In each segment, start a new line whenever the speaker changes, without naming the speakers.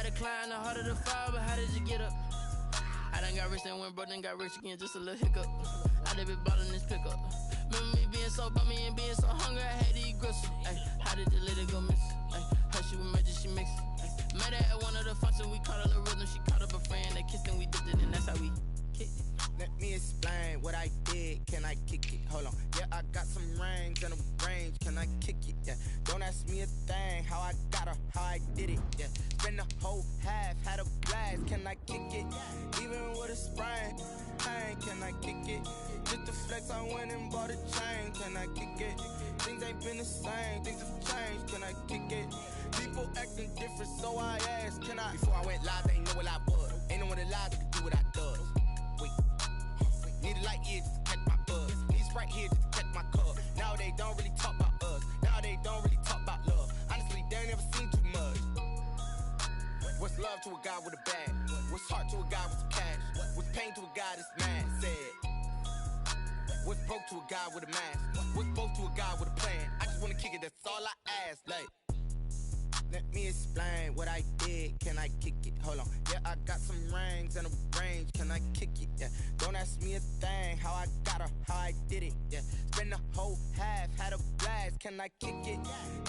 higher the climb, the harder the fall, but how did you get up? I done got rich and went broke, then got rich again, just a little hiccup. I done been bought in this pickup. Remember me being so bummy and being so hungry, I had to eat gristle. Ay, how did the lady go miss? Ay, her she was major, she mixed. Ay, met her at one of the functions, we caught a little rhythm. She caught up a friend, they kissed and we dipped it, and that's how we kicked it.
Let me explain what I did, can I kick it? Hold on, yeah, I got some rings and a range, can I kick it? Yeah, don't ask me a thing, how I got her, how I did it, yeah. Spend the whole half, had a blast, can I kick it? Even with a sprain, pain, can I kick it? Just to flex, I went and bought a chain, can I kick it? Things ain't been the same, things have changed, can I kick it? People acting different, so I asked, can I? Before I went live, they ain't know what I was. Ain't no one alive that could do what I does. Wait, need a light here just to catch my buzz. Need Sprite here just to catch my cup. Now they don't really talk about us. Now they don't really talk about love. Honestly, they ain't never seen too much. What's love to a guy with a bag? What's heart to a guy with some cash? What's pain to a guy that's mad? Said. What's broke to a guy with a mask? What's broke to a guy with a plan? I just wanna kick it, that's all I ask. Like, let me explain what I did, can I kick it? Hold on, yeah, I got some rings and a range, can I kick it? Yeah, don't ask me a thing, how I got her, how I did it? Yeah, spend the whole half, had a blast, can I kick it?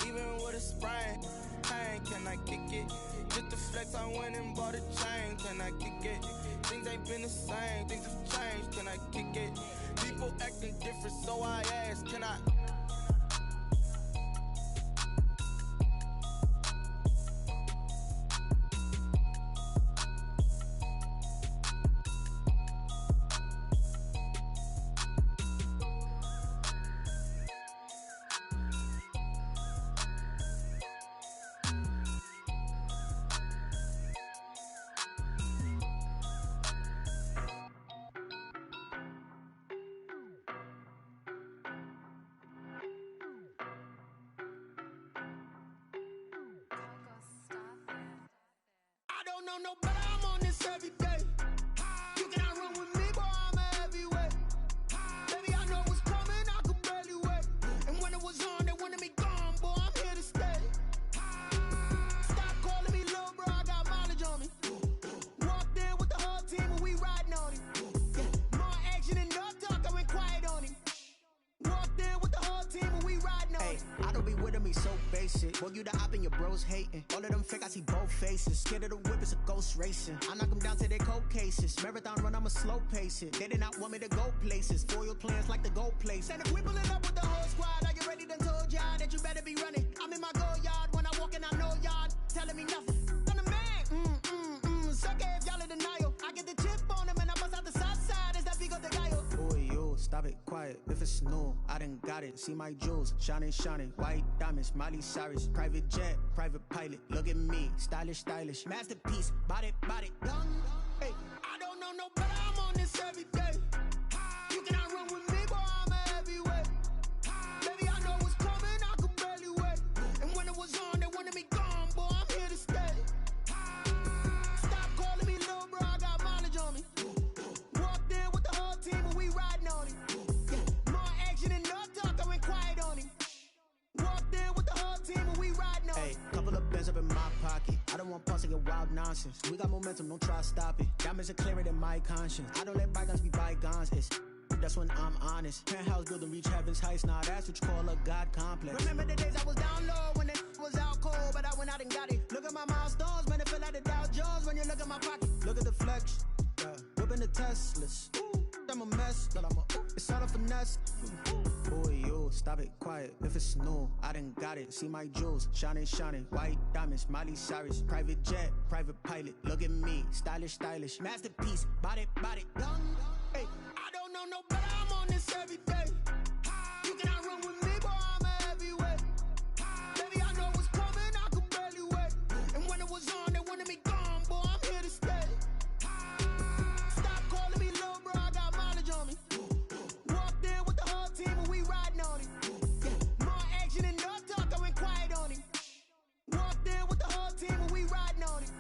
Even with a sprain, pain, can I kick it? Just to flex, I went and bought a chain, can I kick it? Things ain't been the same, things have changed, can I kick it? People acting different, so I ask, can I?
Racing. I knock them down to their cold cases. Marathon run, I'ma slow pace it. They did not want me to go places. Foil plans like the gold place. And if we pulling up with the whole squad, I get ready done told y'all that you better be running. I'm in my go yard when I walk in, I know y'all telling me nothing. I'm the man, suck it if y'all in denial. I get the chip on them and I bust out the south side. Is that big of the gallo?
Boy, yo, stop it, quiet. If it's new, I done got it. See my jewels, shining, shining. White diamonds, Miley Cyrus. Private jet, private pilot. Look at me, stylish, stylish. Masterpiece, body, young. Hey,
I don't know no better, I'm on this every day. You cannot run with me, boy, I'm a heavyweight. Baby, I know what's coming, I could barely wait. And when it was on, they wanted me gone, boy, I'm here to stay. Stop calling me little bro, I got mileage on me. Walked in with the whole team and we riding on it. More action and no talk, I went quiet on him. Walked in with the whole team and we riding on it.
Hey, couple of bands up in my pocket. I don't want pulse to get wild nonsense. We got momentum, don't try to stop it. Diamonds are clearer than my conscience. I don't let bygones be bygones. It's that's when I'm honest. Penthouse building reach heaven's heights. Nah, that's what you call a God complex.
Remember the days I was down low when it was out cold, but I went out and got it. Look at my milestones, man, it feel like the Dow Jones when you look at my pocket.
Look at the flex, yeah. Whipping the Teslas. I'm a mess, but it's all a finesse. Boy, yo, stop it, quiet. If it's new, I done got it. See my jewels, shining, shining. White diamonds, Miley Cyrus. Private jet, private pilot. Look at me, stylish, stylish. Masterpiece, body, young.
Hey, I don't know no better, I'm on this every day. You cannot run with me, boy, I'm a heavyweight. Baby, I know what's coming, I could barely wait. And when it was on, they wanted me gone, boy, I'm here to stay. Stop calling me little bro, I got mileage on me. Walked in with the whole team and we riding on it. More action and no talk, I went quiet on him. Walked in with the whole team and we riding on it.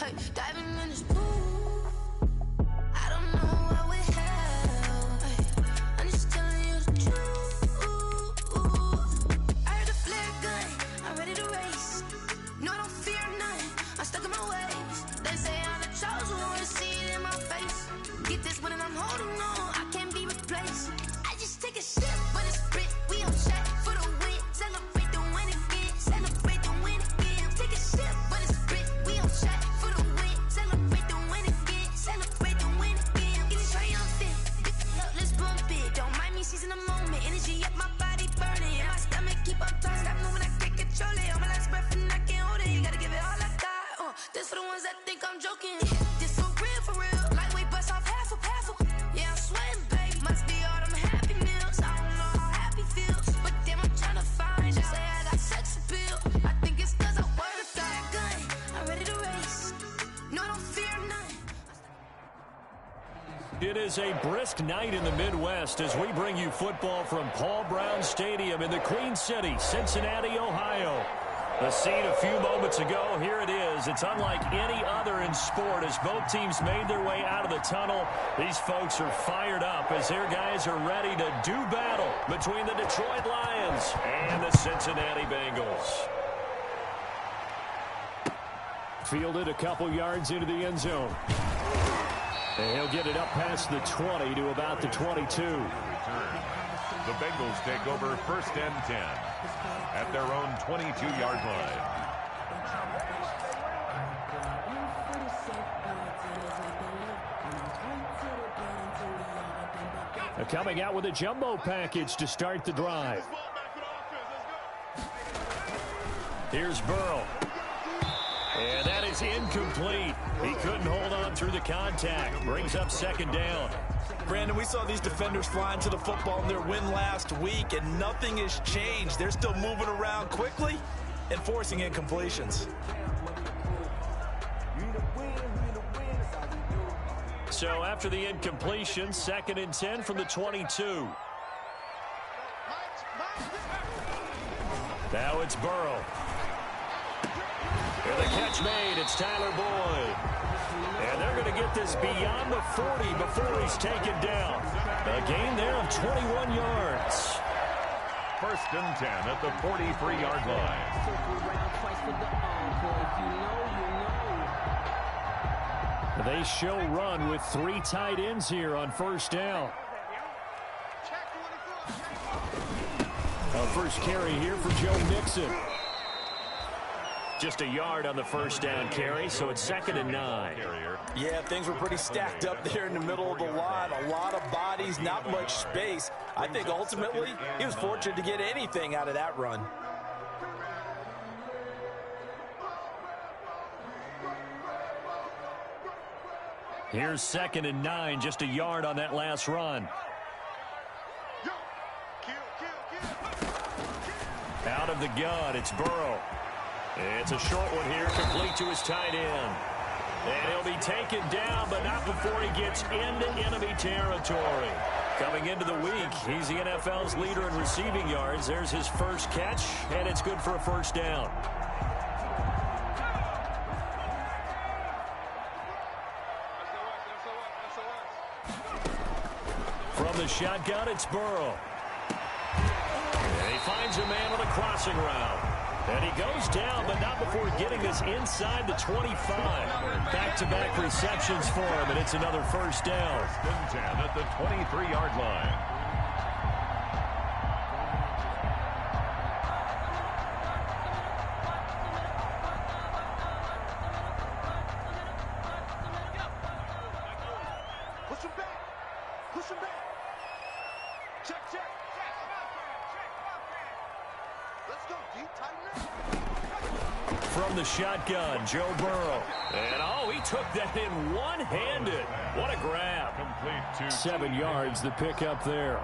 Hey, diving in this pool. I don't know what we have. Hey, I'm just telling you the truth. I heard the flare gun. I'm ready to race. No, I don't fear none. I'm stuck in my ways. They say I'm the chosen one. See it in my face. Get this one and I'm holding on. I can't be replaced. I just take a sip, but it's spit. We on shot for the win. Celebrate the win again. Celebrate the win again. Take a sip, but it's spit. We on shot for the win. Celebrate the win again. Celebrate the win again. Get it triumphant. Let's bump it. Don't mind me seizing the moment. Energy up my body burning. And my stomach keep up tight. Stop moving, I can't control it. On my last breath and I can't hold it. You gotta give it all I got. This for the ones that think I'm joking. This for real. Lightweight bust off half a. Yeah, I'm sweating, babe. Must be all them happy meals. I don't know how happy feels, but damn, I'm trying to find out. Say I got sex appeal. I think it's cause I work a fire gun. I'm ready to race. No, I don't fear none.
It is a brisk night in the Midwest as we bring you football from Paul Brown Stadium in the Queen City, Cincinnati, Ohio. The scene a few moments ago, here it is. It's unlike any other in sport as both teams made their way out of the tunnel. These folks are fired up as their guys are ready to do battle between the Detroit Lions and the Cincinnati Bengals. Fielded a couple yards into the end zone. And he'll get it up past the 20 to about the 22.
The Bengals take over 1st and 10 at their own 22-yard line.
They're coming out with a jumbo package to start the drive. Here's Burrow. And that is incomplete. He couldn't hold on through the contact. Brings up 2nd down.
Brandon, we saw these defenders flying to the football in their win last week, and nothing has changed. They're still moving around quickly and forcing incompletions.
So after the incompletion, 2nd and 10 from the 22. Now it's Burrow. And the catch made. It's Tyler Boyd. And they're going to get this beyond the 40 before he's taken down. A gain there of 21 yards.
1st and 10 at the 43-yard line.
They show run with 3 tight ends here on 1st down. First carry here for Joe Mixon. Just a yard on the 1st down carry, so it's 2nd and 9.
Yeah, things were pretty stacked up there in the middle of the line. A lot of bodies, not much space. I think ultimately he was fortunate to get anything out of that run.
Here's 2nd and 9, just a yard on that last run. Out of the gun, it's Burrow. It's a short one here, complete to his tight end. And he'll be taken down, but not before he gets into enemy territory. Coming into the week, he's the NFL's leader in receiving yards. There's his first catch, and it's good for a 1st down. From the shotgun, it's Burrow. And he finds a man on a crossing route. And he goes down, but not before getting this inside the 25. Back-to-back receptions for him, and it's another 1st down.
1st and 10 at the 23-yard line.
Push him back. Push him back. Check. Let's go deep, tighten up.
From the shotgun, Joe Burrow. And, he took that in one-handed. What a grab.
Complete to
7 yards, the pickup there.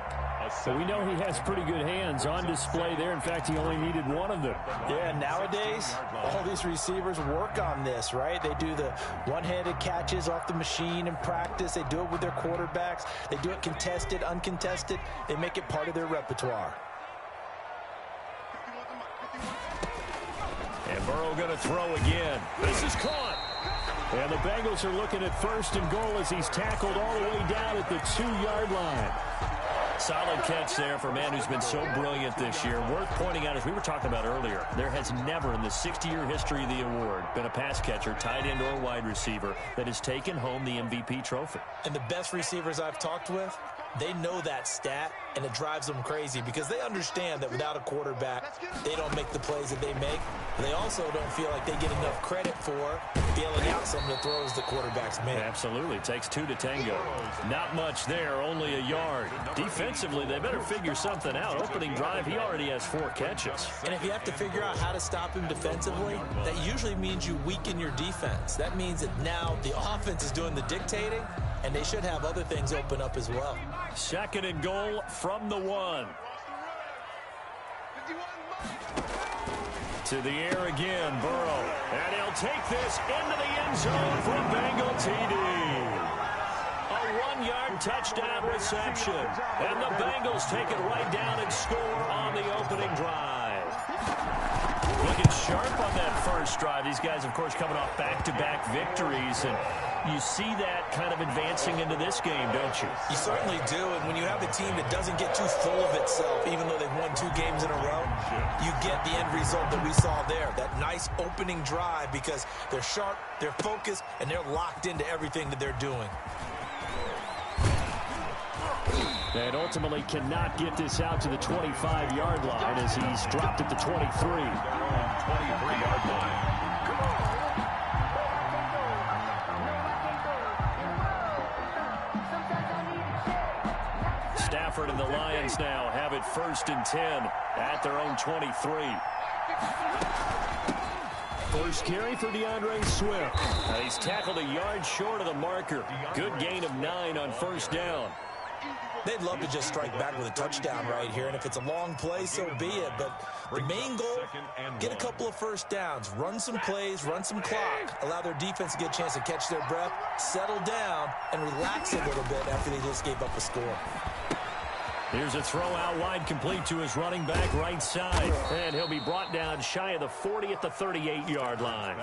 So we know he has pretty good hands on display there. In fact, he only needed one of them.
Yeah, nowadays, all these receivers work on this, right? They do the one-handed catches off the machine in practice. They do it with their quarterbacks. They do it contested, uncontested. They make it part of their repertoire.
And Burrow going to throw again. This is caught. And the Bengals are looking at 1st and goal as he's tackled all the way down at the 2-yard line. Solid catch there for a man who's been so brilliant this year. Worth pointing out, as we were talking about earlier, there has never in the 60-year history of the award been a pass catcher, tight end, or wide receiver that has taken home the MVP trophy.
And the best receivers I've talked with, they know that stat, and it drives them crazy because they understand that without a quarterback, they don't make the plays that they make. They also don't feel like they get enough credit for bailing out some of the throws the quarterbacks make.
Absolutely. Takes 2 to tango. Not much there, only a yard. Defensively, they better figure something out. Opening drive, he already has 4 catches.
And if you have to figure out how to stop him defensively, that usually means you weaken your defense. That means that now the offense is doing the dictating, and they should have other things open up as well.
2nd and goal from the 1. To the air again, Burrow. And he'll take this into the end zone for a Bengal TD. A 1-yard touchdown reception. And the Bengals take it right down and score on the opening drive. Looking sharp on that first drive. These guys, of course, coming off back-to-back victories. And you see that kind of advancing into this game, don't you?
You certainly do, and when you have a team that doesn't get too full of itself, even though they've won 2 games in a row, you get the end result that we saw there, that nice opening drive because they're sharp, they're focused, and they're locked into everything that they're doing.
And ultimately cannot get this out to the 25-yard line as he's dropped at the 23. 23-yard line. Stafford and the Lions now have it 1st and 10 at their own 23. First carry for DeAndre Swift. He's tackled a yard short of the marker. Good gain of 9 on 1st down.
They'd love to just strike back with a touchdown right here, and if it's a long play, so be it. But the main goal, get a couple of 1st downs, run some plays, run some clock, allow their defense to get a chance to catch their breath, settle down, and relax a little bit after they just gave up a score.
Here's a throw out wide, complete to his running back right side. And he'll be brought down shy of the 40 at the 38-yard line.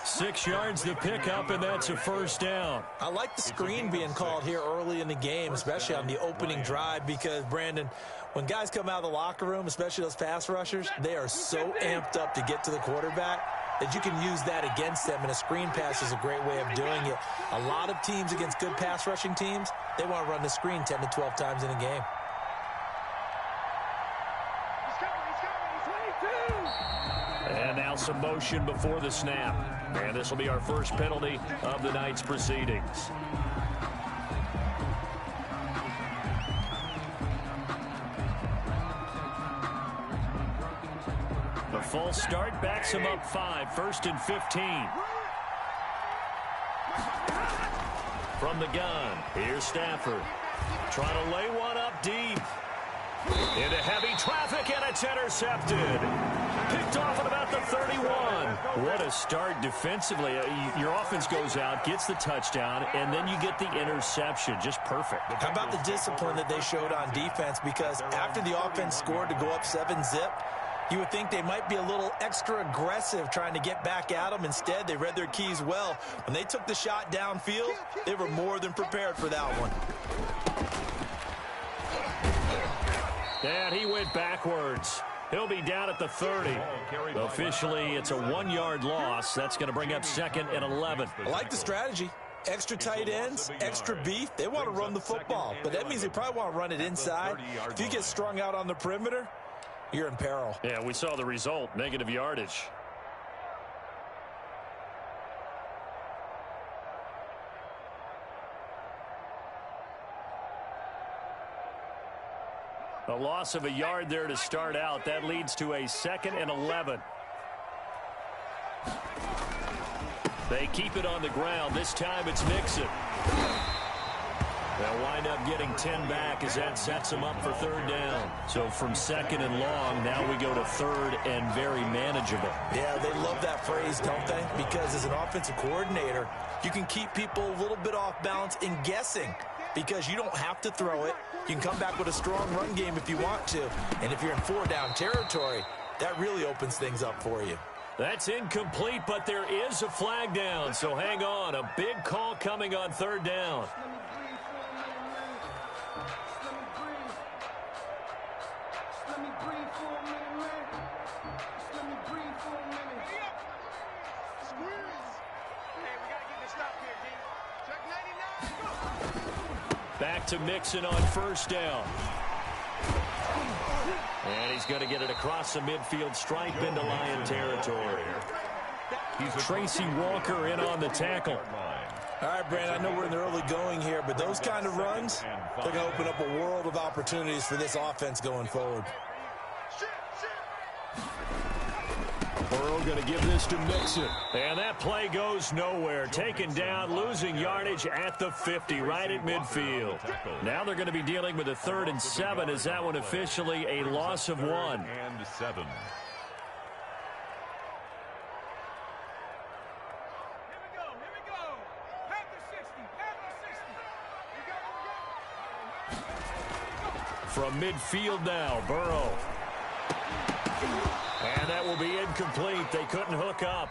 6 yards the pickup, and that's a 1st down.
I like the screen being called here early in the game, especially on the opening drive, because, Brandon, when guys come out of the locker room, especially those pass rushers, they are so amped up to get to the quarterback that you can use that against them, and a screen pass is a great way of doing it. A lot of teams against good pass rushing teams, they want to run the screen 10 to 12 times in a game.
And now some motion before the snap. And this will be our first penalty of the night's proceedings. The false start backs him up 5, 1st and 15. From the gun, here's Stafford. Trying to lay one up deep. Into heavy traffic, and it's intercepted. Picked off at about the 31. What a start defensively. Your offense goes out, gets the touchdown, and then you get the interception. Just perfect.
How about the discipline that they showed on defense? Because after the offense scored to go up 7-zip, you would think they might be a little extra aggressive trying to get back at them. Instead, they read their keys well. When they took the shot downfield, they were more than prepared for that one.
And he went backwards. He'll be down at the 30. Officially, it's a 1-yard loss. That's going to bring up 2nd and 11.
I like the strategy. Extra tight ends, extra beef. They want to run the football, but that means they probably want to run it inside. If you get strung out on the perimeter, you're in peril.
Yeah, we saw the result, negative yardage. A loss of a yard there to start out. That leads to a 2nd and 11. They keep it on the ground. This time it's Mixon. They'll wind up getting 10 back as that sets them up for 3rd down. So from 2nd and long, now we go to 3rd and very manageable.
Yeah, they love that phrase, don't they? Because as an offensive coordinator, you can keep people a little bit off balance in guessing because you don't have to throw it. You can come back with a strong run game if you want to. And if you're in 4-down territory, that really opens things up for you.
That's incomplete, but there is a flag down, so hang on. A big call coming on third down. Back to Mixon on first down. And he's going to get it across the midfield stripe into Lion territory. Tracy Walker in on the tackle.
All right, Brand, I know we're in the early going here, but those kind of runs, they're going to open up a world of opportunities for this offense going forward.
Burrow going to give this to Mixon. And that play goes nowhere. Taken down, losing yardage at the 50, right at midfield. Now they're going to be dealing with a 3rd and 7. Is that one officially a loss of 1?
And 7.
From midfield now, Burrow. And that will be incomplete. They couldn't hook up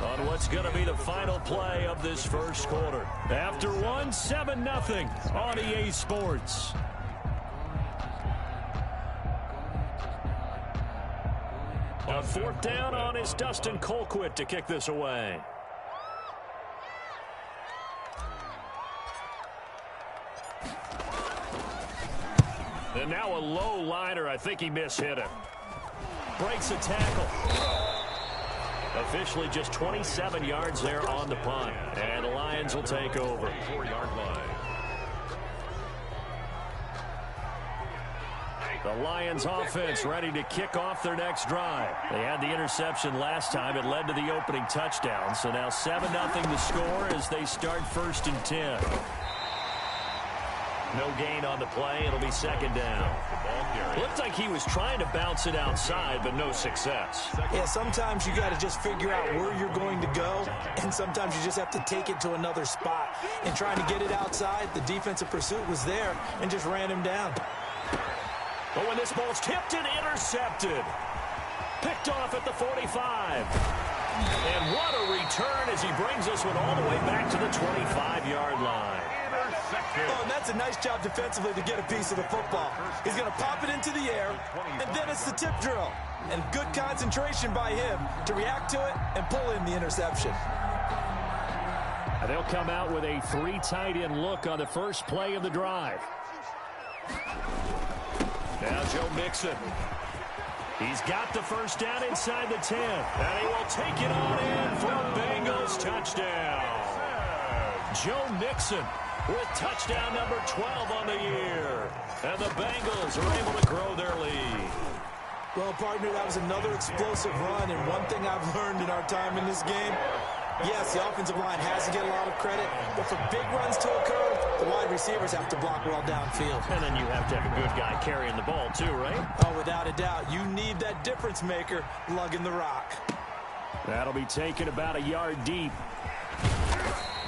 on what's going to be the final play of this first quarter. After 1, 7-0 on EA Sports. On 4th down on is Dustin Colquitt to kick this away. And now a low liner. I think he mishit it. Breaks a tackle. Officially just 27 yards there on the punt. And the Lions will take over.
4-yard line.
The Lions offense ready to kick off their next drive. They had the interception last time. It led to the opening touchdown. So now 7-0 the score as they start 1st and 10. No gain on the play. It'll be 2nd down. Looked like he was trying to bounce it outside, but no success.
Yeah, sometimes you got to just figure out where you're going to go, and sometimes you just have to take it to another spot. And trying to get it outside, the defensive pursuit was there and just ran him down.
But when this ball's tipped and intercepted. Picked off at the 45. And what a return as he brings this one all the way back to the 25-yard line.
Oh, and that's a nice job defensively to get a piece of the football. He's going to pop it into the air, and then it's the tip drill. And good concentration by him to react to it and pull in the interception.
And they'll come out with a 3 tight end look on the first play of the drive. Now Joe Mixon. He's got the first down inside the 10. And he will take it on in for a Bengals touchdown. Joe Mixon with touchdown number 12 on the year. And the Bengals are able to grow their lead.
Well, partner, that was another explosive run. And one thing I've learned in our time in this game, yes, the offensive line has to get a lot of credit. But for big runs to occur, the wide receivers have to block well downfield.
And then you have to have a good guy carrying the ball too, right?
Oh, without a doubt. You need that difference maker lugging the rock.
That'll be taken about a yard deep.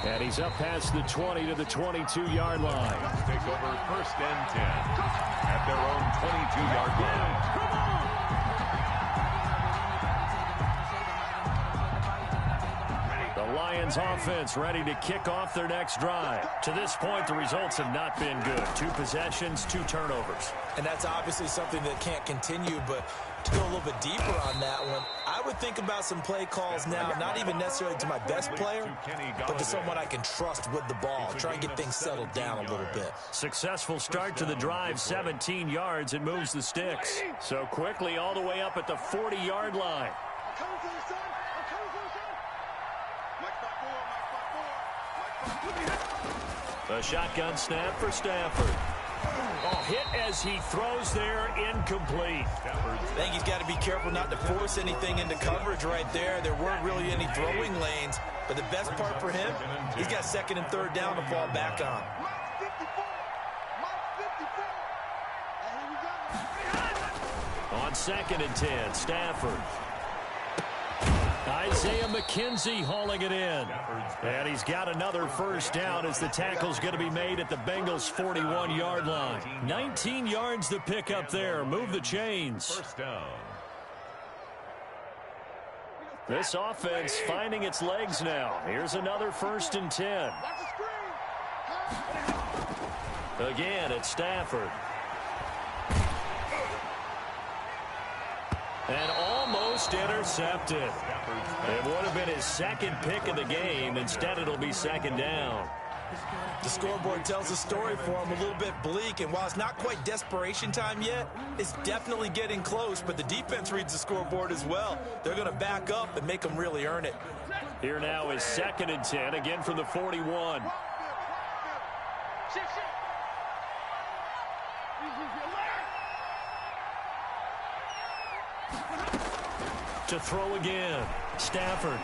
And he's up past the 20 to the 22-yard line.
Take over 1st and 10 at their own 22-yard line.
The Lions offense ready to kick off their next drive. To this point, the results have not been good. 2 possessions, 2 turnovers.
And that's obviously something that can't continue, but to go a little bit deeper on that one, I would think about some play calls now, not even necessarily to my best player, but to someone I can trust with the ball. Try and get things settled down a little bit.
Successful start to the drive, 17 yards, and moves the sticks. So quickly all the way up at the 40-yard line. A shotgun snap for Stafford. Oh, hit as he throws there, incomplete.
I think he's got to be careful not to force anything into coverage right there. There weren't really any throwing lanes, but the best part for him, he's got 2nd and 3rd down to fall back on.
On 2nd and 10, Stafford. Isaiah McKenzie hauling it in. And he's got another first down as the tackle's going to be made at the Bengals' 41-yard line. 19 yards to pick up there. Move the chains.
First down.
This offense finding its legs now. Here's another 1st and 10. Again, it's Stafford. And almost intercepted. It would have been his 2nd pick of the game. Instead, it'll be 2nd down.
The scoreboard tells a story for him, a little bit bleak, and while it's not quite desperation time yet, it's definitely getting close, but the defense reads the scoreboard as well. They're going to back up and make them really earn it.
Here now is 2nd and 10, again from the 41. To throw again, Stafford.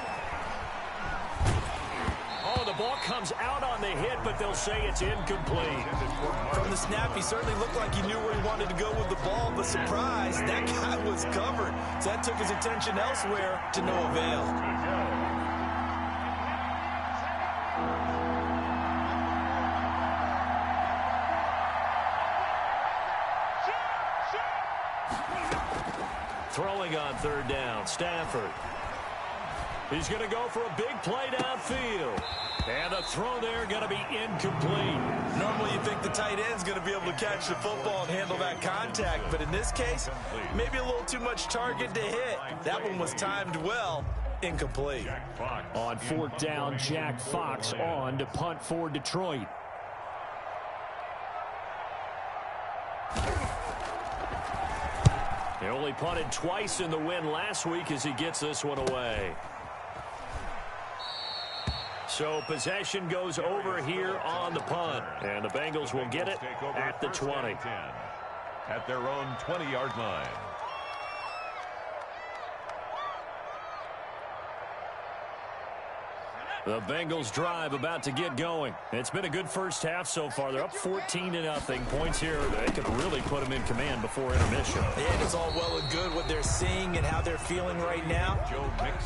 Oh, the ball comes out on the hit, but they'll say it's incomplete.
From the snap, he certainly looked like he knew where he wanted to go with the ball, but surprise, that guy was covered. So that took his attention elsewhere to no avail.
Throwing on 3rd down, Stafford. He's going to go for a big play downfield. And the throw there going to be incomplete.
Normally you think the tight end's going to be able to catch the football and handle that contact, but in this case, maybe a little too much target to hit. That one was timed well. Incomplete.
On 4th down, Jack Fox on to punt for Detroit. He only punted twice in the win last week as he gets this one away. So possession goes over here on the punt. And the Bengals will get it at the 20.
At their own 20-yard line.
The Bengals drive about to get going. It's been a good first half so far. They're up 14-0. Points here. They could really put them in command before intermission.
And it's all well and good what they're seeing and how they're feeling right now.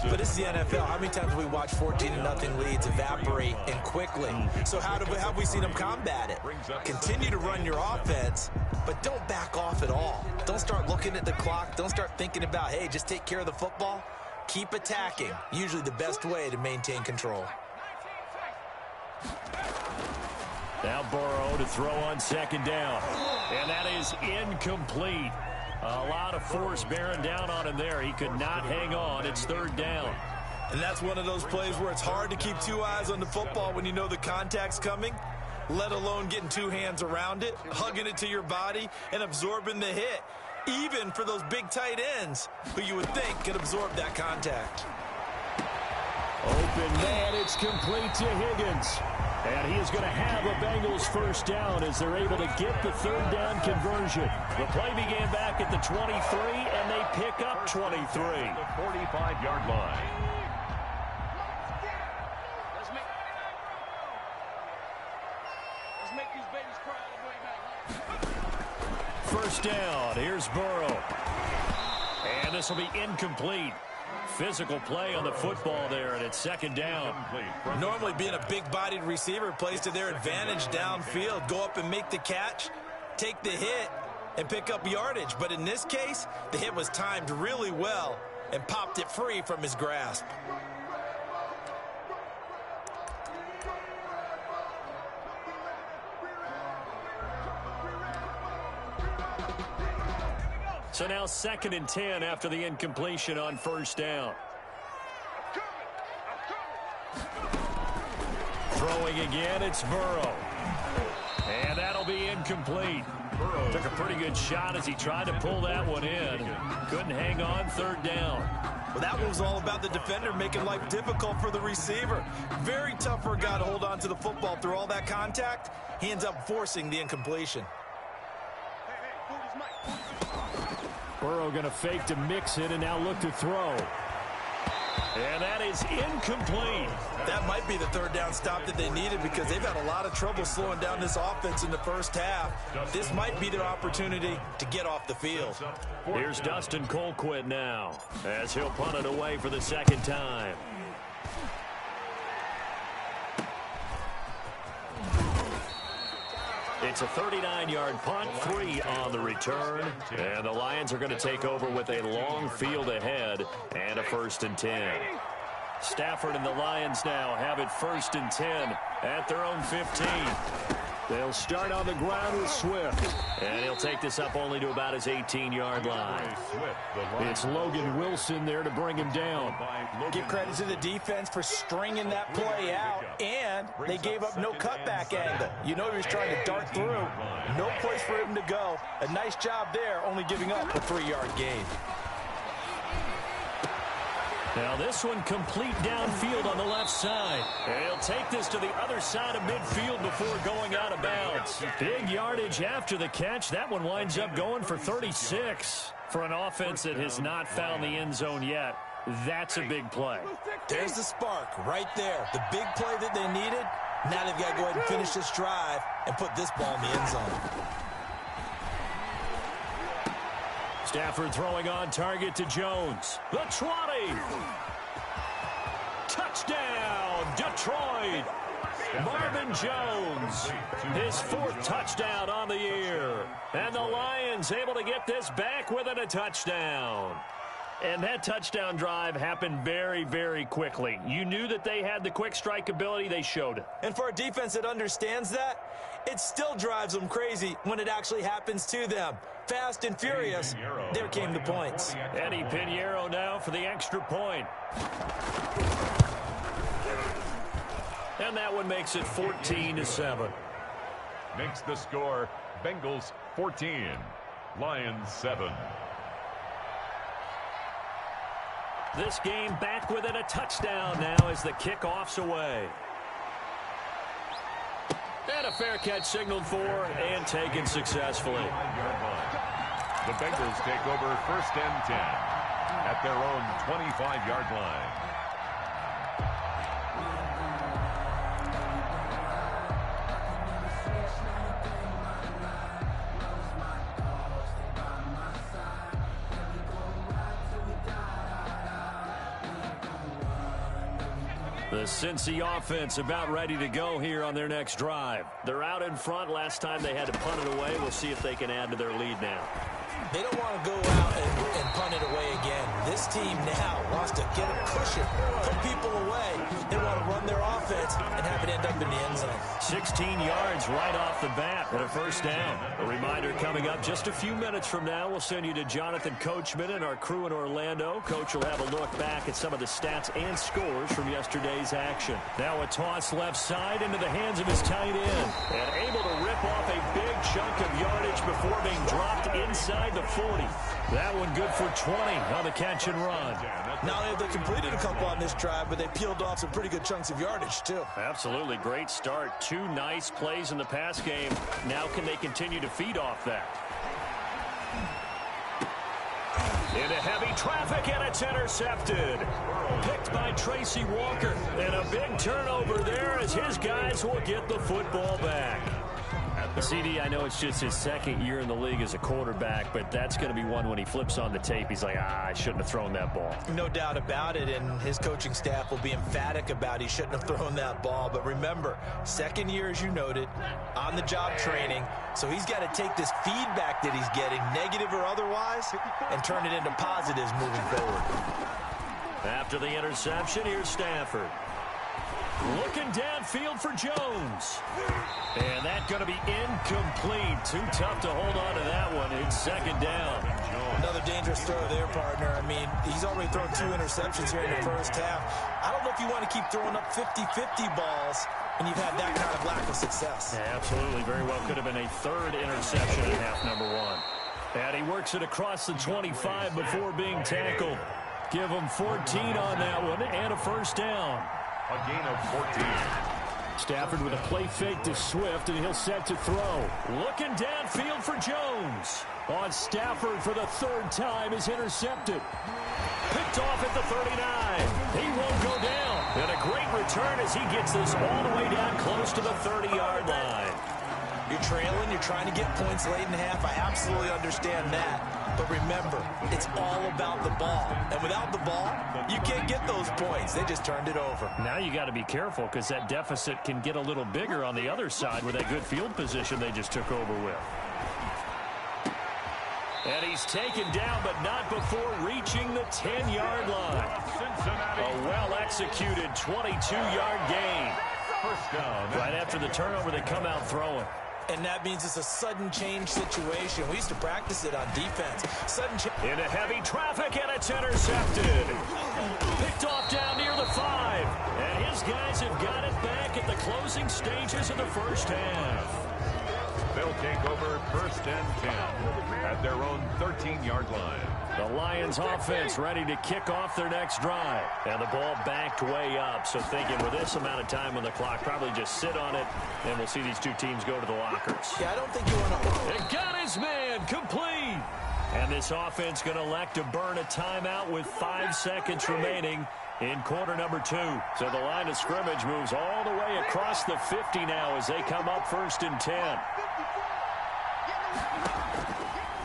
But it's the NFL. How many times have we watched 14-0 leads evaporate and quickly? So how have we seen them combat it? Continue to run your offense, but don't back off at all. Don't start looking at the clock. Don't start thinking about, hey, just take care of the football. Keep attacking. Usually the best way to maintain control.
Now Burrow to throw on 2nd down. And that is incomplete. A lot of force bearing down on him there. He could not hang on. It's 3rd down.
And that's one of those plays where it's hard to keep 2 eyes on the football when you know the contact's coming, let alone getting 2 hands around it, hugging it to your body, and absorbing the hit. Even for those big tight ends who you would think could absorb that contact.
Open man, it's complete to Higgins. And he is going to have a Bengals 1st down as they're able to get the 3rd down conversion. The play began back at the 23, and they pick up 23.
The 45-yard line.
Let's make these babies cry on the way back.
1st down. Here's Burrow. And this will be incomplete. Physical play on the football there, and it's 2nd down.
Normally being a big-bodied receiver plays to their advantage downfield. Go up and make the catch, take the hit, and pick up yardage. But in this case, the hit was timed really well and popped it free from his grasp.
So now 2nd and 10 after the incompletion on 1st down. Throwing again, it's Burrow. And that'll be incomplete. Burrow took a pretty good shot as he tried to pull that one in. Couldn't hang on, 3rd down.
Well, that one was all about the defender making life difficult for the receiver. Very tough for a guy to hold on to the football through all that contact. He ends up forcing the incompletion.
Burrow going to fake to mix it and now look to throw. And that is incomplete.
That might be the 3rd down stop that they needed because they've had a lot of trouble slowing down this offense in the first half. This might be their opportunity to get off the field.
Here's Dustin Colquitt now as he'll punt it away for the 2nd time. It's It's a 39-yard punt, 3 on the return. And the Lions are going to take over with a long field ahead and a 1st and 10. Stafford and the Lions now have it 1st and 10 at their own 15. They'll start on the ground with Swift. And he'll take this up only to about his 18-yard line. It's Logan Wilson there to bring him down.
Give credit to the defense for stringing that play out. And they gave up no cutback angle. You know he was trying to dart through. No place for him to go. A nice job there, only giving up a 3-yard gain.
Now this one complete downfield on the left side. And he'll take this to the other side of midfield before going out of bounds. Big yardage after the catch. That one winds up going for 36. For an offense that has not found the end zone yet, that's a big play.
There's the spark right there. The big play that they needed. Now they've got to go ahead and finish this drive and put this ball in the end zone.
Stafford throwing on target to Jones. The 20. Touchdown, Detroit. Marvin Jones, his 4th touchdown on the year. And the Lions able to get this back within a touchdown. And that touchdown drive happened very, very quickly. You knew that they had the quick strike ability. They showed it.
And for a defense that understands that, it still drives them crazy when it actually happens to them. Fast and furious, there came the points.
Eddie Pinheiro now for the extra point. And that one makes it 14-7.
Makes the score Bengals 14, Lions 7.
This game back within a touchdown now as the kickoff's away. And a fair catch signaled for and taken successfully.
The Bengals take over 1st and 10 at their own 25-yard line.
The Cincy offense about ready to go here on their next drive. They're out in front. Last time they had to punt it away. We'll see if they can add to their lead now.
They don't want to go out and punt it away again. This team now wants to get a cushion, put people away. They want to run their offense and have it end up in the end zone.
16 yards right off the bat and a 1st down. A reminder coming up just a few minutes from now. We'll send you to Jonathan Coachman and our crew in Orlando. Coach will have a look back at some of the stats and scores from yesterday's action. Now a toss left side into the hands of his tight end. And able to rip off a big chunk of yardage before being dropped inside the 40. That one good for 20 on the catch and run.
Not only have they completed a couple on this drive, but they peeled off some pretty good chunks of yardage, too.
Absolutely. Great start. 2 nice plays in the pass game. Now can they continue to feed off that? Into heavy traffic, and it's intercepted. Picked by Tracy Walker. And a big turnover there as his guys will get the football back. CD, I know it's just his 2nd year in the league as a quarterback, but that's going to be one when he flips on the tape. He's like, I shouldn't have thrown that ball.
No doubt about it, and his coaching staff will be emphatic about he shouldn't have thrown that ball. But remember, 2nd year, as you noted, on-the-job training, so he's got to take this feedback that he's getting, negative or otherwise, and turn it into positives moving forward.
After the interception, here's Stafford. Looking downfield for Jones. And that's going to be incomplete. Too tough to hold on to that one. It's 2nd down.
Another dangerous throw there, partner. I mean, he's already thrown 2 interceptions here in the first half. I don't know if you want to keep throwing up 50-50 balls when you've had that kind of lack of success.
Yeah, absolutely. Very well could have been a 3rd interception in half number 1. And he works it across the 25 before being tackled. Give him 14 on that one and a 1st down.
A gain of 14.
Stafford with a play fake to Swift, and he'll set to throw. Looking downfield for Jones. On Stafford for the 3rd time is intercepted. Picked off at the 39. He won't go down. And a great return as he gets this all the way down close to the 30-yard line.
You're trailing, you're trying to get points late in half. I absolutely understand that. But remember, it's all about the ball. And without the ball, you can't get those points. They just turned it over.
Now you got to be careful because that deficit can get a little bigger on the other side with that good field position they just took over with. And he's taken down, but not before reaching the 10-yard line. A well-executed 22-yard gain.
First down.
Right after the turnover, they come out throwing.
And that means it's a sudden change situation. We used to practice it on defense. Sudden change.
Into heavy traffic, and it's intercepted. Picked off down near the 5. And his guys have got it back at the closing stages of the first half.
They'll take over first and 10 at their own 13-yard line.
The Lions offense ready to kick off their next drive. And the ball backed way up. So thinking with this amount of time on the clock, probably just sit on it, and we'll see these two teams go to the lockers.
Yeah, I don't think you want to.
It got his man complete. And this offense going to elect to burn a timeout with 5 seconds remaining in quarter number 2. So the line of scrimmage moves all the way across the 50 now as they come up first and 10.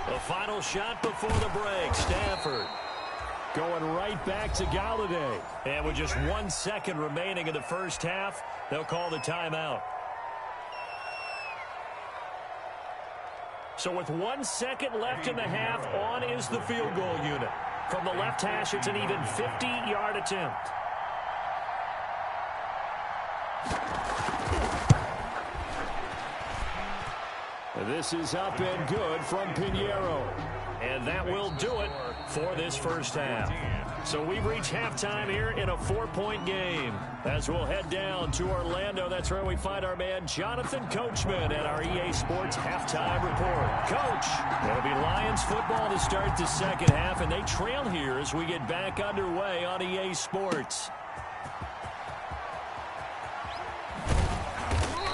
The final shot before the break. Stafford going right back to Galladay. And with just 1 second remaining in the first half, they'll call the timeout. So with 1 second left in the half, on is the field goal unit. From the left hash, it's an even 50-yard attempt. This is up and good from Pinheiro. And that will do it for this first half. So we've reached halftime here in a 4-point game. As we'll head down to Orlando, that's where we find our man Jonathan Coachman at our EA Sports Halftime Report. Coach, it'll be Lions football to start the second half, and they trail here as we get back underway on EA Sports.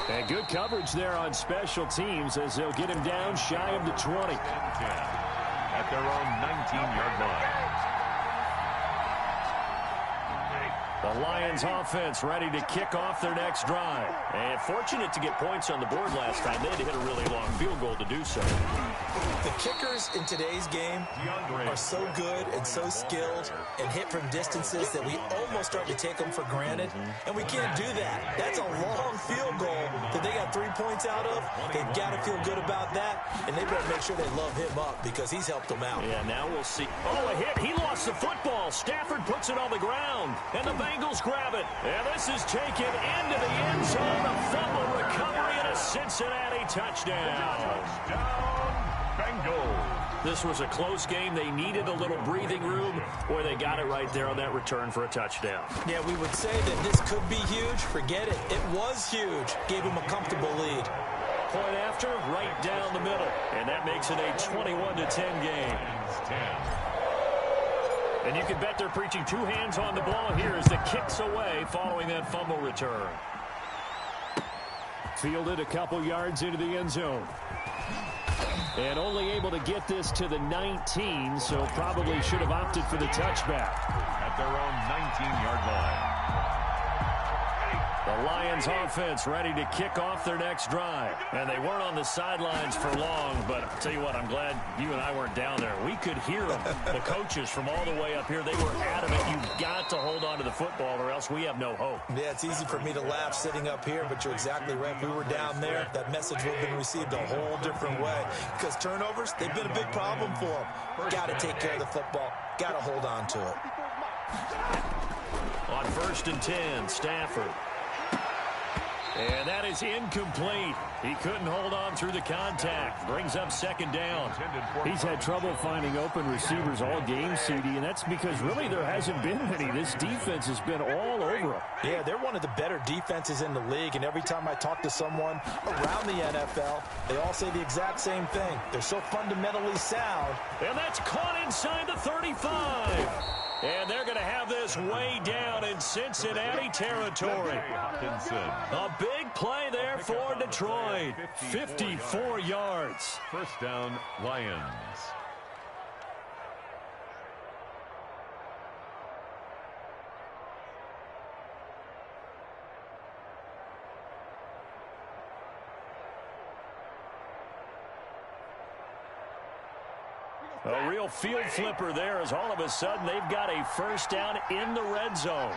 And good coverage there on special teams as they'll get him down shy of the 20.
At their own 19-yard line.
The Lions offense ready to kick off their next drive. And fortunate to get points on the board last time. They had to hit a really long field goal to do so.
The kickers in today's game are so good and so skilled and hit from distances that we almost start to take them for granted. And we can't do that. That's a long field goal that they got 3 points out of. They've got to feel good about that. And they better make sure they love him up because he's helped them out.
Yeah, now we'll see. Oh, a hit. He lost the football. Stafford puts it on the ground. And the Bengals grab it. And this is taken into the end zone. A fumble recovery and a Cincinnati touchdown.
Bengals.
This was a close game. They needed a little breathing room, or they got it right there on that return for a touchdown.
Yeah, we would say that this could be huge. Forget it. It was huge. Gave him a comfortable lead.
Point after, right down the middle. And that makes it a 21-10 game. And you can bet they're preaching 2 hands on the ball here as the kick's away following that fumble return. Fielded a couple yards into the end zone. And only able to get this to the 19, so probably should have opted for the touchback.
At their own 19-yard line.
The Lions offense ready to kick off their next drive. And they weren't on the sidelines for long, but I'll tell you what, I'm glad you and I weren't down there. We could hear them. The coaches from all the way up here, they were adamant. You've got to hold on to the football or else we have no hope.
Yeah, it's easy for me to laugh sitting up here, but you're exactly right. If we were down there, that message would have been received a whole different way. Because turnovers, they've been a big problem for them. Got to take care of the football. Got to hold on to it.
On 1st and 10, Stafford. And that is incomplete. He couldn't hold on through the contact. Brings up second down. He's had trouble finding open receivers all game, CD, and that's because really there hasn't been many. This defense has been all over him.
Yeah, they're one of the better defenses in the league, and every time I talk to someone around the NFL, they all say the exact same thing. They're so fundamentally sound.
And that's caught inside the 35. And they're going to have this way down in Cincinnati territory. A big play there for Detroit. 54 yards.
First down, Lions.
A real field flipper there as all of a sudden they've got a first down in the red zone.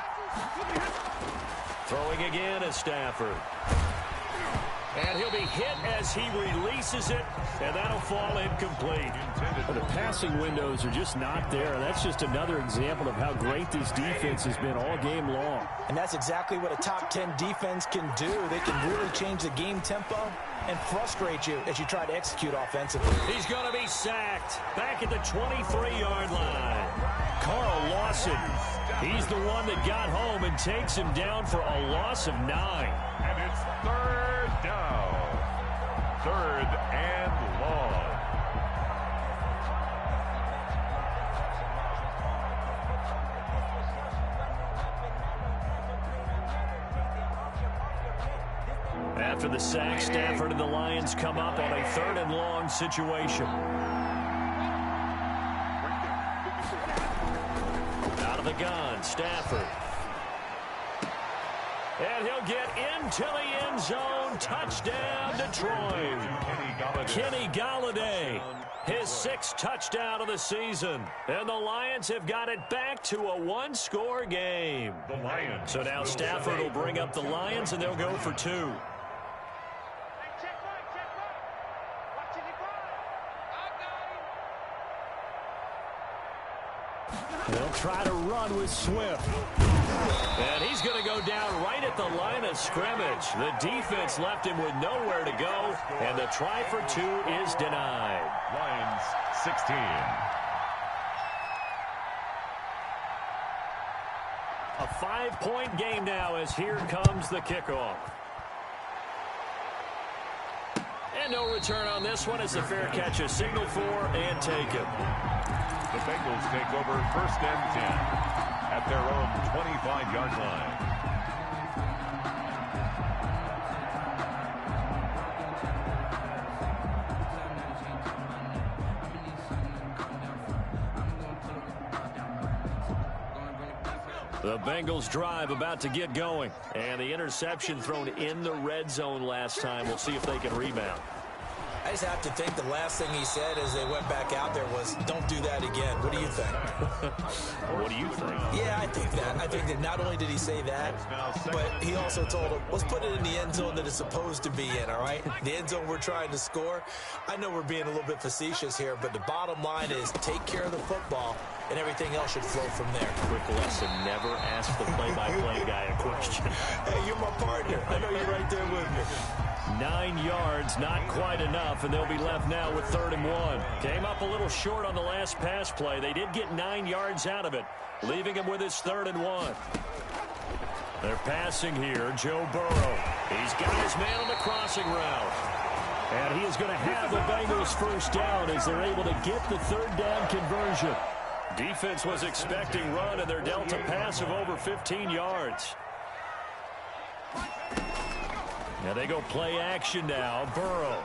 Throwing again is Stafford. And he'll be hit as he releases it, and that'll fall incomplete.
The passing windows are just not there. That's just another example of how great this defense has been all game long.
And that's exactly what a top 10 defense can do. They can really change the game tempo and frustrate you as you try to execute offensively.
He's going to be sacked back at the 23-yard line. Carl Lawson, he's the one that got home and takes him down for a loss of 9.
And it's third down. Third and long.
After the sack, Stafford and the Lions come up on a third and long situation. Out of the gun, Stafford. And he'll get into the end zone. Touchdown, Detroit. Kenny Golladay, his 6th touchdown of the season. And the Lions have got it back to a one-score game. So now Stafford will bring up the Lions, and they'll go for 2.
They'll try to run with Swift.
And he's going to go down right at the line of scrimmage. The defense left him with nowhere to go, and the try for 2 is denied.
Lions 16.
A 5-point game now as here comes the kickoff. And no return on this one as the fair catch is signaled for and taken.
The Bengals take over first and 10 at their own 25-yard line.
The Bengals drive about to get going. And the interception thrown in the red zone last time. We'll see if they can rebound.
I just have to think the last thing he said as they went back out there was, don't do that again. What do you think?
What do you think?
Yeah, I think that. I think that not only did he say that, but he also told him, let's put it in the end zone that it's supposed to be in, all right? The end zone we're trying to score. I know we're being a little bit facetious here, but the bottom line is take care of the football, and everything else should flow from there.
Quick lesson, never ask the play-by-play guy a question.
Hey, you're my partner. I know you're right there with me.
9 yards, not quite enough, and they'll be left now with 3rd and 1. Came up a little short on the last pass play. They did get 9 yards out of it, leaving him with his 3rd and 1. They're passing here. Joe Burrow. He's got his man on the crossing route. And he is going to have the Bengals first down as they're able to get the 3rd down conversion. Defense was expecting run, and they're dealt a pass of over 15 yards. Now they go play action now. Burrow.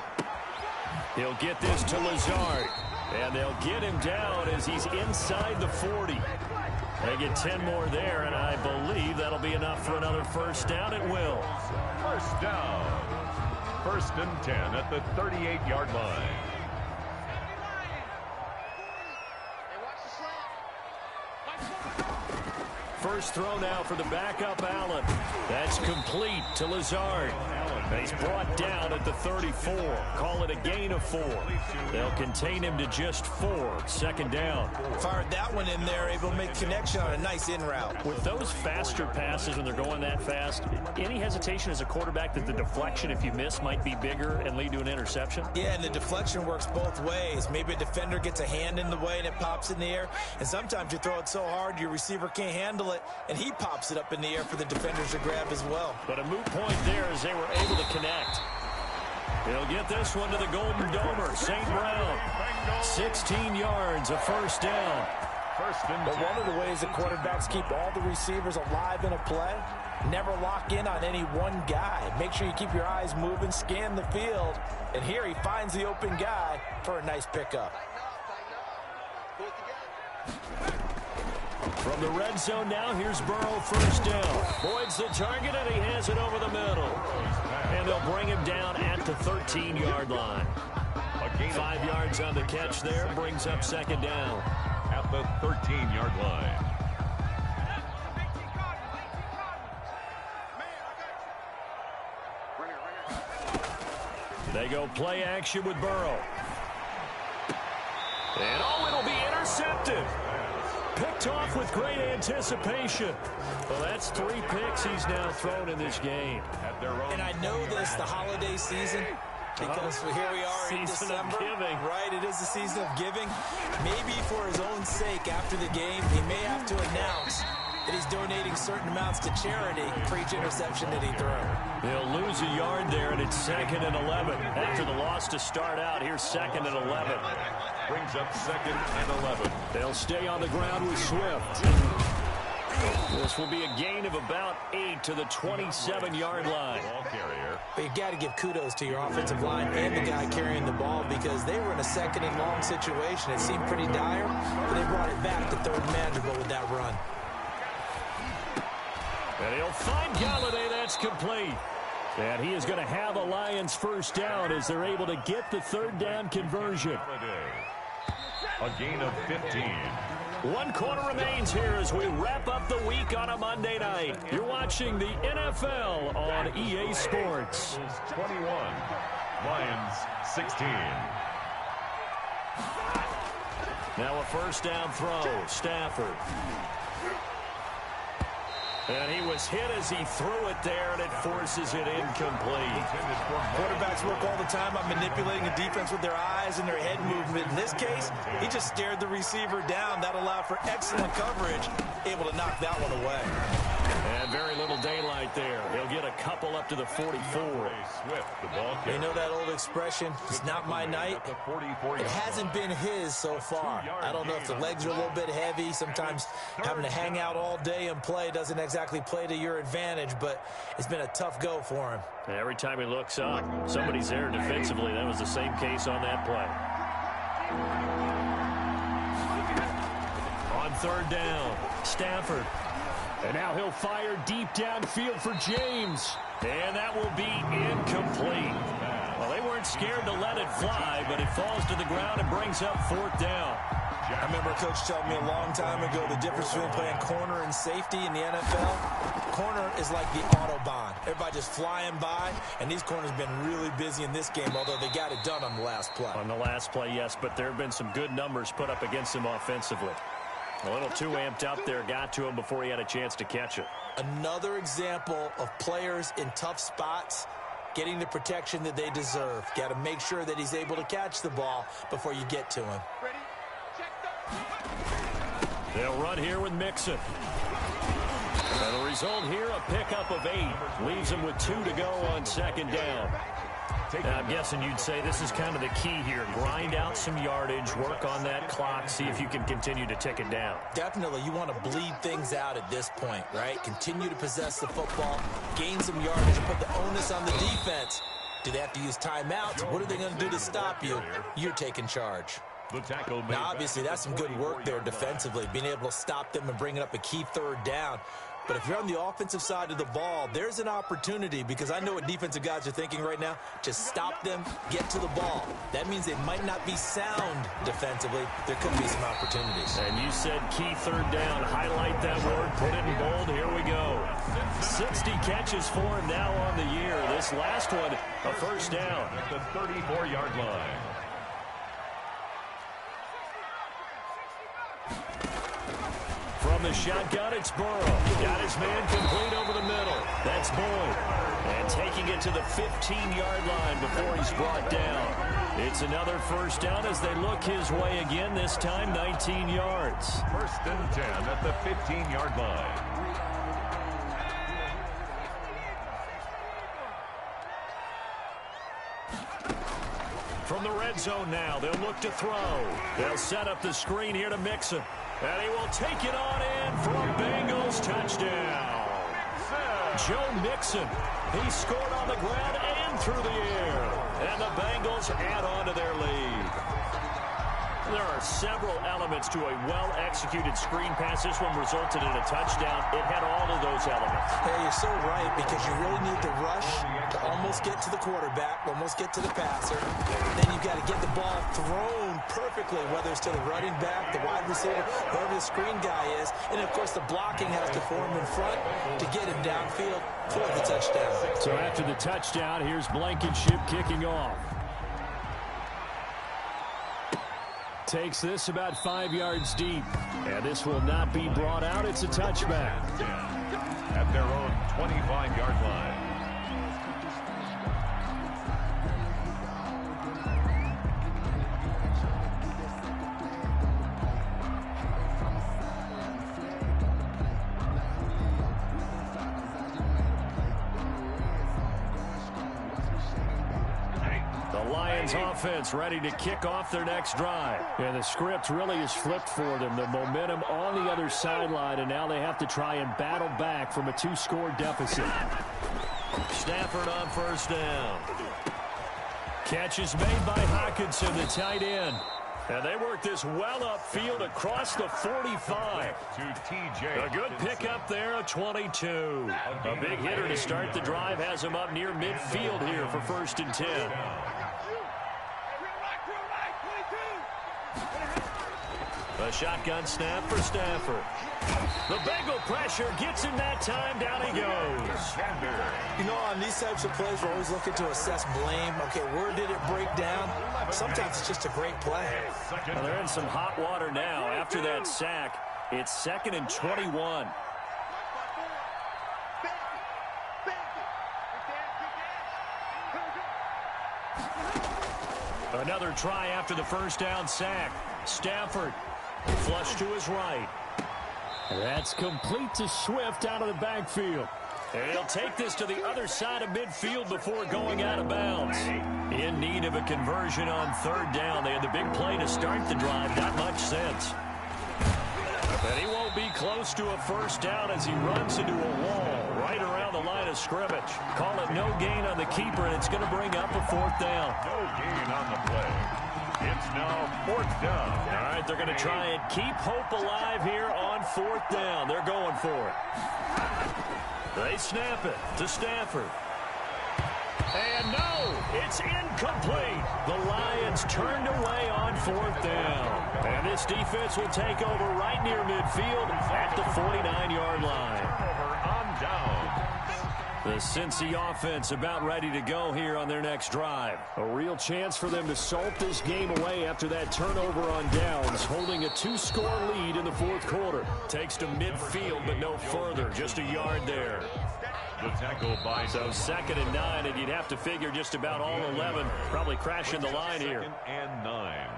He'll get this to Lazard. And they'll get him down as he's inside the 40. They get 10 more there, and I believe that'll be enough for another first down. It will.
First down. 1st and 10 at the 38-yard line.
First throw now for the backup Allen. That's complete to Lazard. He's brought down at the 34. Call it a gain of 4. They'll contain him to just 4. 2nd down.
Fired that one in there, able to make connection on a nice in route.
With those faster passes when they're going that fast, any hesitation as a quarterback that the deflection, if you miss, might be bigger and lead to an interception?
Yeah, and the deflection works both ways. Maybe a defender gets a hand in the way and it pops in the air. And sometimes you throw it so hard your receiver can't handle it, and he pops it up in the air for the defenders to grab as well.
But a moot point there as they were able to connect. He'll get this one to the Golden Domer, St. Brown. 16 yards, a first down.
But one of the ways that quarterbacks keep all the receivers alive in a play, never lock in on any one guy. Make sure you keep your eyes moving, scan the field, and here he finds the open guy for a nice pickup.
From the red zone now, here's Burrow, first down. Boyd's the target, and he has it over the middle. And they'll bring him down at the 13-yard line.
A
5 yards on the catch there, brings up second down.
At the 13-yard line.
They go play action with Burrow. And it'll be intercepted. Picked off with great anticipation. Well, that's 3 picks he's now thrown in this game.
And I know this, the holiday season, because here we are in December.
Giving.
Right, it is the season of giving. Maybe for his own sake after the game, he may have to announce that he's donating certain amounts to charity for each interception that he threw.
He'll lose a yard there, and it's 2nd and 11. After the loss to start out, here's 2nd and 11.
Brings up 2nd and 11.
They'll stay on the ground with Swift. This will be a gain of about 8 to the 27-yard line.
Ball carrier.
But you got to give kudos to your offensive line and the guy carrying the ball because they were in a 2nd and long situation. It seemed pretty dire, but they brought it back to 3rd and manageable with that run.
And he'll find Galladay. That's complete. And he is going to have a Lions first down as they're able to get the 3rd down conversion.
A gain of 15.
1 quarter remains here as we wrap up the week on a Monday night. You're watching the NFL on EA Sports.
21. Lions 16.
Now a first down throw. Stafford. And he was hit as he threw it there, and it forces it incomplete.
Quarterbacks work all the time on manipulating a defense with their eyes and their head movement. In this case, he just stared the receiver down. That allowed for excellent coverage, able to knock that one away.
And very little daylight there. He'll get a couple up to the 44.
You know that old expression, it's not my night? It hasn't been his so far. I don't know if the legs are a little bit heavy. Sometimes having to hang out all day and play doesn't exactly play to your advantage, but it's been a tough go for him.
And every time he looks up, somebody's there defensively. That was the same case on that play. On 3rd down, Stafford. And now he'll fire deep downfield for James. And that will be incomplete. Well, they weren't scared to let it fly, but it falls to the ground and brings up 4th down.
I remember a coach telling me a long time ago the difference between playing corner and safety in the NFL. Corner is like the Autobahn. Everybody just flying by, and these corners have been really busy in this game, although they got it done on the last play.
On the last play, yes, but there have been some good numbers put up against him offensively. A little too amped up there, got to him before he had a chance to catch it.
Another example of players in tough spots getting the protection that they deserve. Got to make sure that he's able to catch the ball before you get to him.
They'll run here with Mixon. And the result here, a pickup of 8. Leaves him with 2 to go on 2nd down. Now, I'm guessing you'd say this is kind of the key here. Grind out some yardage, work on that clock, see if you can continue to tick it down.
Definitely. You want to bleed things out at this point, right? Continue to possess the football, gain some yardage, and put the onus on the defense. Do they have to use timeouts? What are they going to do to stop you? You're taking charge. Now, obviously, that's some good work there defensively, being able to stop them and bringing up a key 3rd down. But if you're on the offensive side of the ball, there's an opportunity because I know what defensive guys are thinking right now. Just stop them, get to the ball. That means they might not be sound defensively. There could be some opportunities.
And you said key 3rd down. Highlight that word. Put it in bold. Here we go. 60 catches for him now on the year. This last one, a first down.
At the 34-yard line.
From the shotgun, it's Burrow. Got his man complete over the middle. That's Boyd. And taking it to the 15-yard line before he's brought down. It's another first down as they look his way again, this time 19 yards.
1st and 10 at the 15-yard line.
From the red zone now, they'll look to throw. They'll set up the screen here to Mixon. And he will take it on in for a Bengals touchdown. Joe Mixon. He scored on the ground and through the air. And the Bengals add on to their lead. There are several elements to a well-executed screen pass. This one resulted in a touchdown. It had all of those elements.
Hey, you're so right because you really need to rush to almost almost get to the quarterback, almost get to the passer. Then you've got to get the ball thrown perfectly, whether it's to the running back, the wide receiver, whoever the screen guy is. And, of course, the blocking has to form in front to get it downfield for the touchdown.
So after the touchdown, here's Blankenship kicking off. Takes this about 5 yards deep. And this will not be brought out. It's a touchback.
At their own 25-yard line.
Offense ready to kick off their next drive. And the script really is flipped for them. The momentum on the other sideline, and now they have to try and battle back from a 2-score deficit. Stafford on first down. Catch is made by Hockenson, the tight end. And they work this well upfield across the 45. A good pickup there, a 22. A big hitter to start the drive has him up near midfield here for 1st and 10. A shotgun snap for Stafford. The Bengal pressure gets him that time. Down he goes.
You know, on these types of plays, we're always looking to assess blame. Okay, where did it break down? Sometimes it's just a great play.
Well, they're in some hot water now. After that sack, it's 2nd and 21. Another try after the first down sack. Stafford flush to his right. That's complete to Swift out of the backfield. And he'll take this to the other side of midfield before going out of bounds. In need of a conversion on 3rd down. They had the big play to start the drive. Not much sense. But he won't be close to a 1st down as he runs into a wall right around the line of scrimmage. Call it no gain on the keeper, and it's going to bring up a 4th down.
No gain on the play. It's now 4th down.
All right, they're going to try and keep hope alive here on 4th down. They're going for it. They snap it to Stafford. And no, it's incomplete. The Lions turned away on 4th down. And this defense will take over right near midfield at the 49-yard line.
Turnover on down.
The Cincy offense about ready to go here on their next drive. A real chance for them to salt this game away after that turnover on downs, holding a 2-score lead in the 4th quarter. Takes to midfield, but no further. Just a yard there.
The tackle by...
So 2nd and 9, and you'd have to figure just about all 11 probably crashing the line here.
2nd and 9.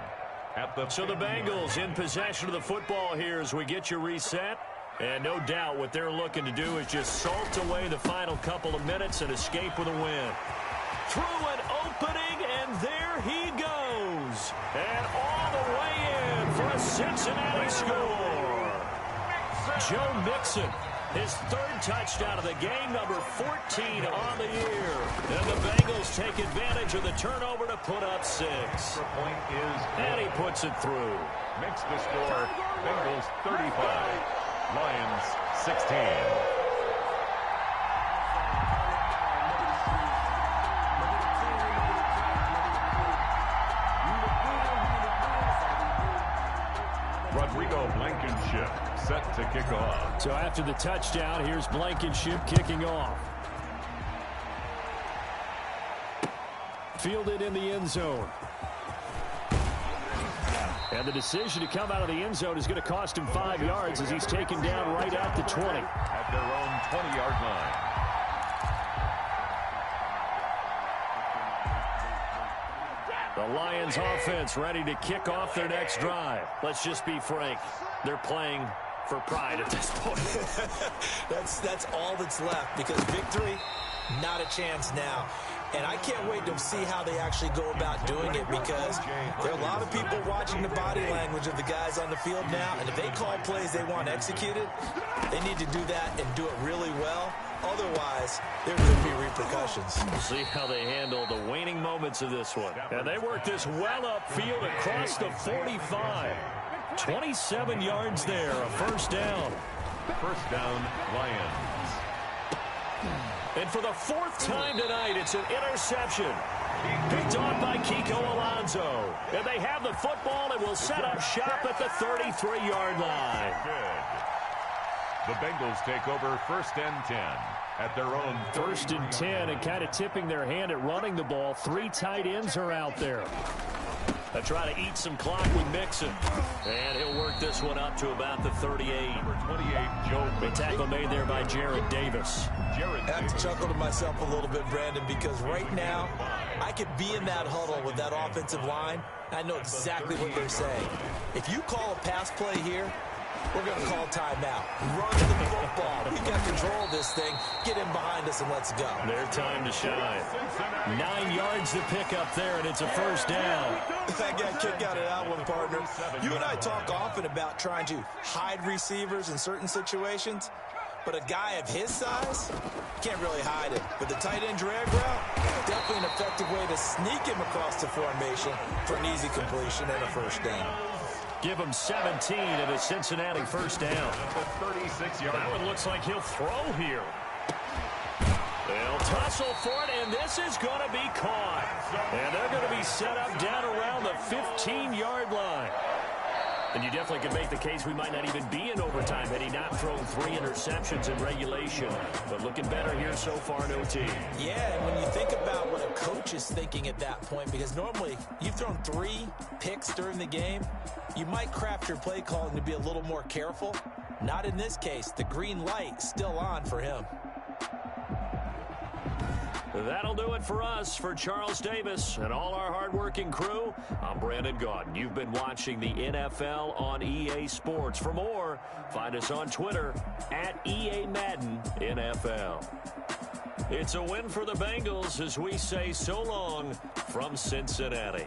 So the Bengals in possession of the football here as we get you reset. And no doubt what they're looking to do is just salt away the final couple of minutes and escape with a win. Through an opening, and there he goes. And all the way in for a Cincinnati score. Joe Mixon, his 3rd touchdown of the game, number 14 on the year. And the Bengals take advantage of the turnover to put up 6.
The point is...
And he puts it through.
Makes the score Bengals 35. Lions 16. Rodrigo Blankenship set to kick off.
So after the touchdown, here's Blankenship kicking off. Fielded in the end zone. And the decision to come out of the end zone is going to cost him 5 yards as he's taken down right at the 20.
At their own 20-yard line.
The Lions offense ready to kick off their next drive. Let's just be frank. They're playing for pride at this point.
That's all that's left, because victory, not a chance now. And I can't wait to see how they actually go about doing it, because there are a lot of people watching the body language of the guys on the field now, and if they call plays they want executed, they need to do that and do it really well. Otherwise, there could be repercussions.
We'll see how they handle the waning moments of this one. And they work this well upfield across the 45. 27 yards there, a 1st down.
1st down, Lions.
And for the fourth time tonight, it's an interception. Picked off by Kiko Alonso. And they have the football and will set up shop at the 33-yard line.
Good. The Bengals take over 1st and 10 at their own
1st and 10, and kind of tipping their hand at running the ball. 3 tight ends are out there. They try to eat some clock with Mixon. And he'll work this one up to about the 38.
Number 28, Joe.
The tackle made there by Jared Davis.
I have to chuckle to myself a little bit, Brandon, because right now I could be in that huddle with that offensive line. I know exactly what they're saying. If you call a pass play here, we're going to call timeout. Run the football. We've got control of this thing. Get in behind us and let's go.
Their time to shine. 9 yards to pick up there, and it's a first down.
That guy kicked out of that one, partner. You and I talk often about trying to hide receivers in certain situations, but a guy of his size can't really hide it. With the tight end drag route, definitely an effective way to sneak him across the formation for an easy completion and a first down.
Give him 17 and a Cincinnati first down.
The 36-yard line.
That one looks like he'll throw here. They'll tussle for it, and this is going to be caught. And they're going to be set up down around the 15-yard line. And you definitely could make the case we might not even be in overtime had he not thrown 3 interceptions in regulation. But looking better here so far in OT.
Yeah, and when you think about what a coach is thinking at that point, because normally you've thrown 3 picks during the game, you might craft your play calling to be a little more careful. Not in this case. The green light still on for him.
That'll do it for us. For Charles Davis and all our hardworking crew, I'm Brandon Gaudin. You've been watching the NFL on EA Sports. For more, find us on Twitter at EA Madden NFL. It's a win for the Bengals as we say so long from Cincinnati.